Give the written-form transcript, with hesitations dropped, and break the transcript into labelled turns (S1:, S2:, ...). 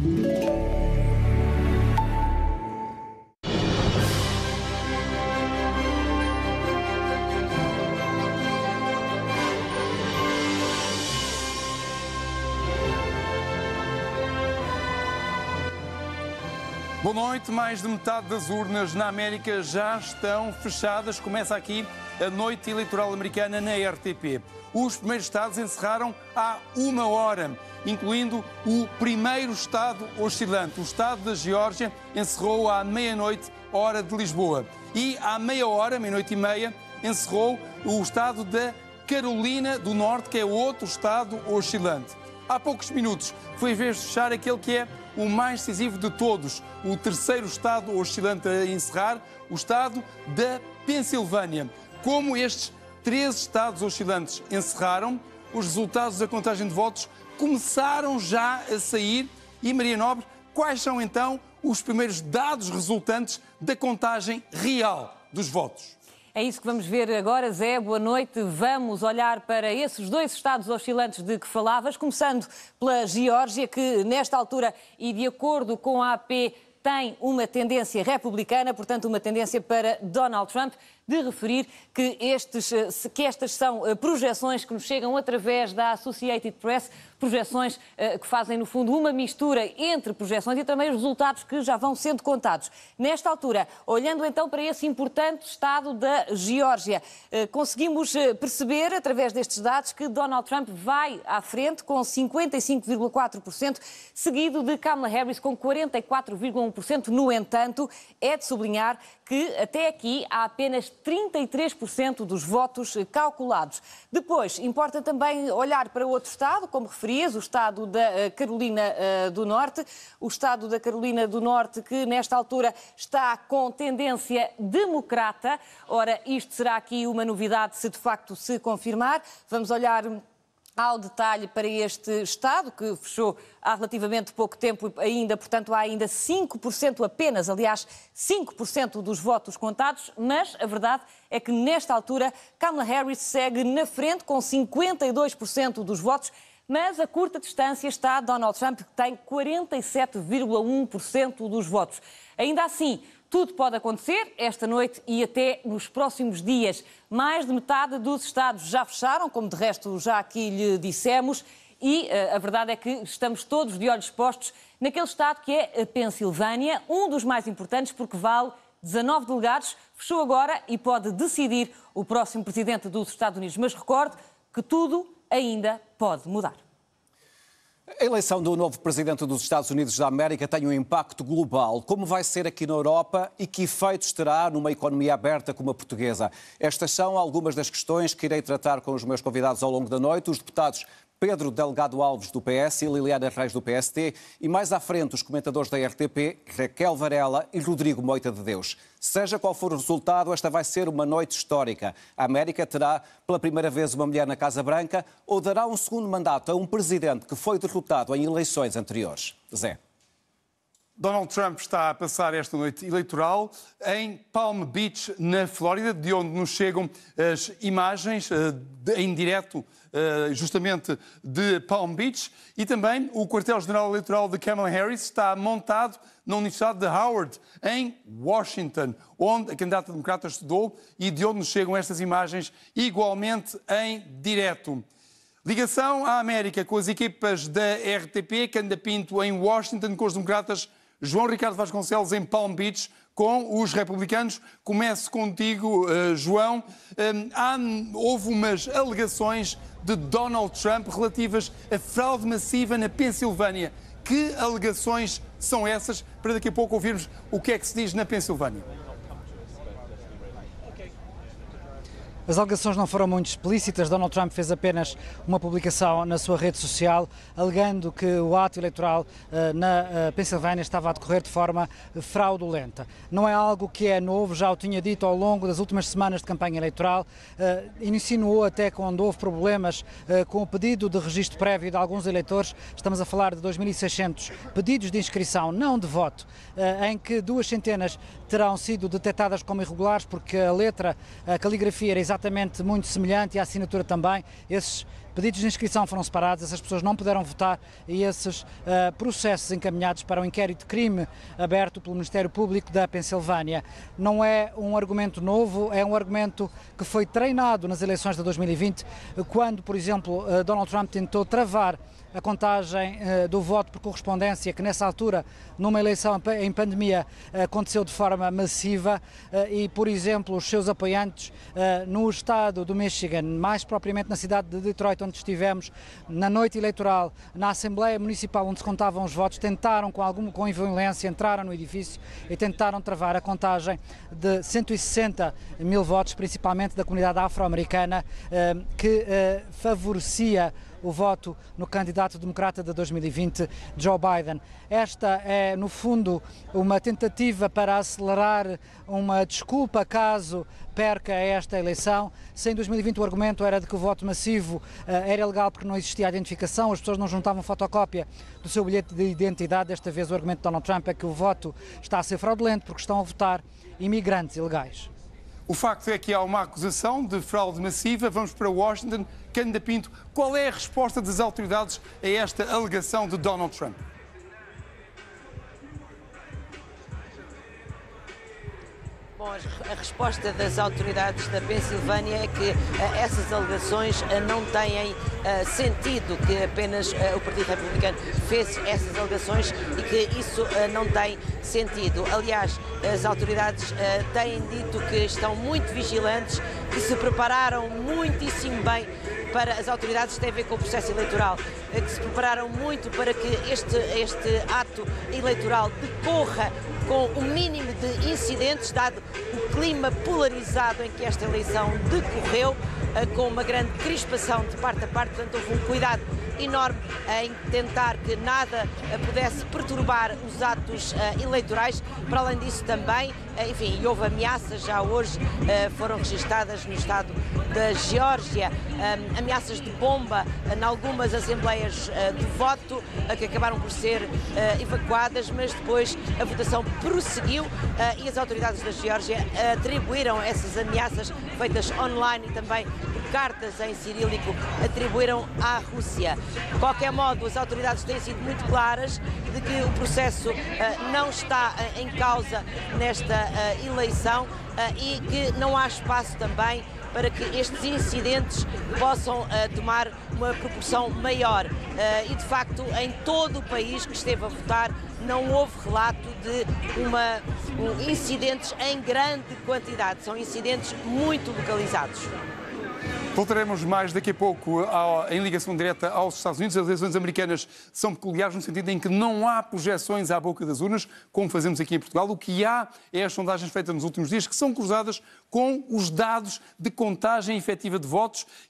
S1: Boa noite. Mais de metade das urnas na América já estão fechadas. Começa aqui a noite eleitoral americana na RTP. Os primeiros estados encerraram há 1 hora, incluindo o primeiro estado oscilante. O estado da Geórgia encerrou à meia-noite, hora de Lisboa. E à meia hora, meia-noite e meia, encerrou o estado da Carolina do Norte, que é outro estado oscilante. Há poucos minutos foi a vez de fechar aquele que é o mais decisivo de todos, o terceiro estado oscilante a encerrar, o estado da Pensilvânia. Como estes 13 estados oscilantes encerraram, os resultados da contagem de votos começaram já a sair. E, Maria Nobre, quais são então os primeiros dados resultantes da contagem real dos votos?
S2: É isso que vamos ver agora, Zé. Boa noite. Vamos olhar para esses 2 estados oscilantes de que falavas, começando pela Geórgia, que nesta altura e de acordo com a AP tem uma tendência republicana, portanto uma tendência para Donald Trump. De referir que estas são projeções que nos chegam através da Associated Press, projeções que fazem, no fundo, uma mistura entre projeções e também os resultados que já vão sendo contados. Nesta altura, olhando então para esse importante estado da Geórgia, conseguimos perceber, através destes dados, que Donald Trump vai à frente com 55,4%, seguido de Kamala Harris com 44,1%. No entanto, é de sublinhar que até aqui há apenas 33% dos votos calculados. Depois, importa também olhar para outro estado, como referias, o estado da Carolina do Norte. O estado da Carolina do Norte que, nesta altura, está com tendência democrata. Ora, isto será aqui uma novidade se de facto se confirmar. Vamos olhar ao detalhe para este estado, que fechou há relativamente pouco tempo ainda, portanto há ainda 5% apenas, aliás, 5% dos votos contados, mas a verdade é que nesta altura Kamala Harris segue na frente com 52% dos votos, mas a curta distância está Donald Trump, que tem 47,1% dos votos. Ainda assim, tudo pode acontecer esta noite e até nos próximos dias. Mais de metade dos estados já fecharam, como de resto já aqui lhe dissemos, e a verdade é que estamos todos de olhos postos naquele estado que é a Pensilvânia, um dos mais importantes porque vale 19 delegados, fechou agora e pode decidir o próximo presidente dos Estados Unidos. Mas recorde que tudo ainda pode mudar.
S3: A eleição do novo presidente dos Estados Unidos da América tem um impacto global. Como vai ser aqui na Europa e que efeitos terá numa economia aberta como a portuguesa? Estas são algumas das questões que irei tratar com os meus convidados ao longo da noite, os deputados Pedro Delgado Alves, do PS, e Liliana Reis, do PST, e mais à frente os comentadores da RTP, Raquel Varela e Rodrigo Moita de Deus. Seja qual for o resultado, esta vai ser uma noite histórica. A América terá pela primeira vez uma mulher na Casa Branca ou dará um segundo mandato a um presidente que foi derrotado em eleições anteriores. Zé.
S1: Donald Trump está a passar esta noite eleitoral em Palm Beach, na Flórida, de onde nos chegam as imagens em direto, justamente de Palm Beach, e também o quartel-general eleitoral de Kamala Harris está montado na Universidade de Howard, em Washington, onde a candidata democrata estudou e de onde nos chegam estas imagens igualmente em direto. Ligação à América com as equipas da RTP, Canda Pinto em Washington, com os democratas João Ricardo Vasconcelos em Palm Beach, com os republicanos. Começo contigo, João. Houve umas alegações de Donald Trump relativas a fraude massiva na Pensilvânia. Que alegações são essas, para daqui a pouco ouvirmos o que é que se diz na Pensilvânia?
S4: As alegações não foram muito explícitas. Donald Trump fez apenas uma publicação na sua rede social, alegando que o ato eleitoral na Pensilvânia estava a decorrer de forma fraudulenta. Não é algo que é novo, já o tinha dito ao longo das últimas semanas de campanha eleitoral. Insinuou até quando houve problemas com o pedido de registro prévio de alguns eleitores. Estamos a falar de 2.600 pedidos de inscrição, não de voto, em que 200 terão sido detectadas como irregulares porque a letra, a caligrafia era exatamente exatamente muito semelhante e a assinatura também. Esses pedidos de inscrição foram separados, essas pessoas não puderam votar e esses processos encaminhados para um inquérito de crime aberto pelo Ministério Público da Pensilvânia. Não é um argumento novo, é um argumento que foi treinado nas eleições de 2020, quando, por exemplo, Donald Trump tentou travar a contagem do voto por correspondência, que nessa altura, numa eleição em pandemia, aconteceu de forma massiva e, por exemplo, os seus apoiantes no estado do Michigan, mais propriamente na cidade de Detroit, onde estivemos, na noite eleitoral, na Assembleia Municipal onde se contavam os votos, tentaram com violência, entraram no edifício e tentaram travar a contagem de 160 mil votos, principalmente da comunidade afro-americana, que favorecia o voto no candidato democrata de 2020, Joe Biden. Esta é, no fundo, uma tentativa para acelerar uma desculpa caso perca esta eleição. Se em 2020 o argumento era de que o voto massivo era ilegal porque não existia identificação, as pessoas não juntavam fotocópia do seu bilhete de identidade, desta vez o argumento de Donald Trump é que o voto está a ser fraudulento porque estão a votar imigrantes ilegais.
S1: O facto é que há uma acusação de fraude massiva. Vamos para Washington. Cândida Pinto, qual é a resposta das autoridades a esta alegação de Donald Trump?
S5: Bom, a resposta das autoridades da Pensilvânia é que essas alegações não têm sentido, que apenas o Partido Republicano fez essas alegações e que isso não tem sentido. Aliás, as autoridades têm dito que estão muito vigilantes, que se prepararam muitíssimo bem para as autoridades que têm a ver com o processo eleitoral, que se prepararam muito para que este ato eleitoral decorra com o mínimo de incidentes, dado o clima polarizado em que esta eleição decorreu, com uma grande crispação de parte a parte, portanto houve um cuidado enorme em tentar que nada pudesse perturbar os atos eleitorais. Para além disso também, enfim, houve ameaças, já hoje foram registadas no estado da Geórgia, ameaças de bomba em algumas assembleias de voto que acabaram por ser evacuadas, mas depois a votação prosseguiu e as autoridades da Geórgia atribuíram essas ameaças feitas online e também por cartas em cirílico, atribuíram à Rússia. De qualquer modo, as autoridades têm sido muito claras de que o processo não está em causa nesta eleição e que não há espaço também para que estes incidentes possam tomar uma proporção maior. E, de facto, em todo o país que esteve a votar, não houve relato de incidentes em grande quantidade. São incidentes muito localizados.
S1: Voltaremos mais daqui a pouco em ligação direta aos Estados Unidos. As eleições americanas são peculiares no sentido em que não há projeções à boca das urnas, como fazemos aqui em Portugal. O que há é as sondagens feitas nos últimos dias, que são cruzadas com os dados de contagem efetiva de votos.